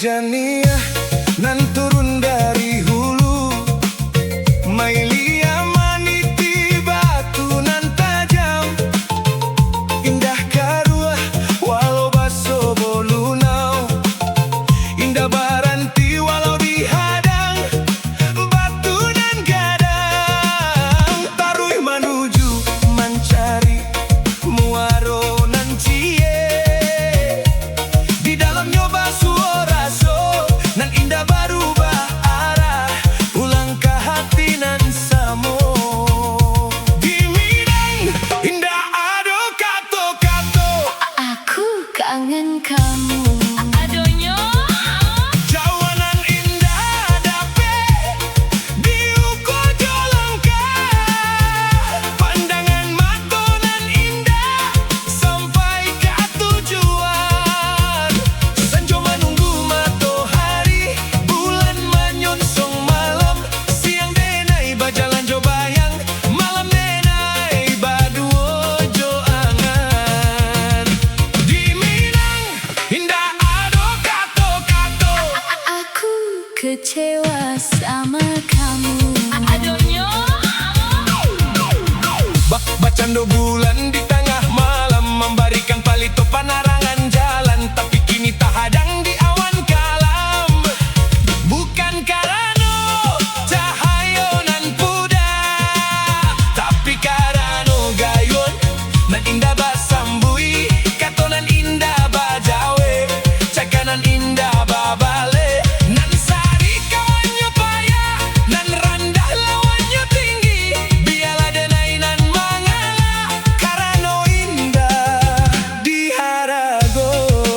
jania nan turun dari hulu, Mailia maniti batu nan tajam, indah karuah walau baso bolunau, indah baranti walau dihadang batu dan gadang. Taruh menuju mencari muaro nan cie, di dalam nyoba suara so nan indah berubah arah, pulang ke hati nan samo. Di Minang indah ado kato-kato, aku kangen kamu. Adonyo jawanan indah dape di uko jolongka, pandangan mata nan indah sampai ke tujuan. Senja menunggu matahari, bulan menyonsong malam, siang denai berjalan jo bayang, malam denai baduo jo angan. Di Minang indah ado kato-kato, aku kecewa sama kamu. Adonyo Bacando bulan di tengah malam, memberikan palito penerangan jalan, tapi kini tak hadang di awan kalam. Bukan karena cahaya nan puda, tapi karena gayon nan indah basambui, kato nan indah bajawe, cakanan indah babale, nan sari kawannya payah, nan rendah lawannya tinggi, biarlah denai nan mengalah, karena indah diharagoi.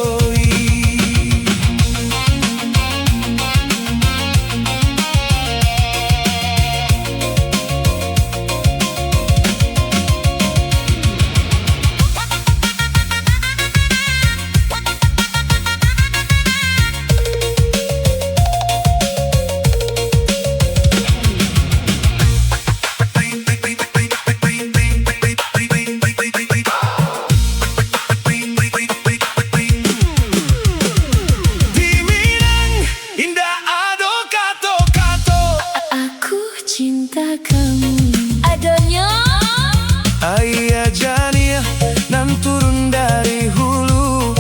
Di Minang indah ado kato-kato, aku cinta kamu. Adonyo ayah jania nan turun dari hulu,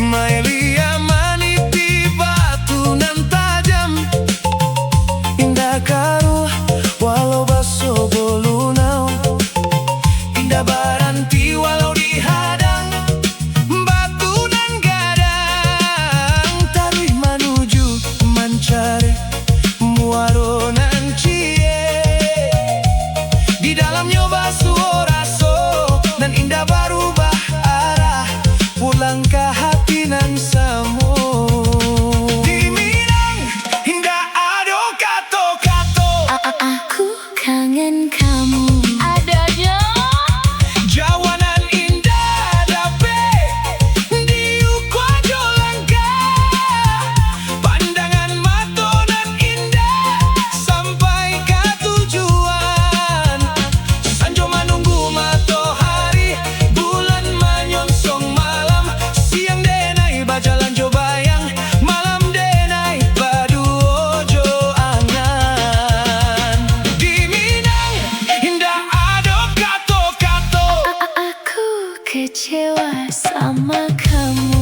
Mailia maniti batu nan tajam, indah karuah walau baso bolunau, indah baranti walau dihadang batu dan gadang. Taruh menuju mencari muaro nan cie, di dalam nyoba suara so nan indah berubah arah, pulang ke hati nan samo. Di Minang indah ado kato-kato, aku kangen kamu. Adonyo jawanan indah dape di uko jolongka, pandangan mata nan indah sampai ke tujuan. Senja menunggu matahari, bulan menyonsong malam, siang denai berjalan jo bayang, malam denai baduo jo angan. Di Minang indah ado kato-kato, aku kecewa sama kamu.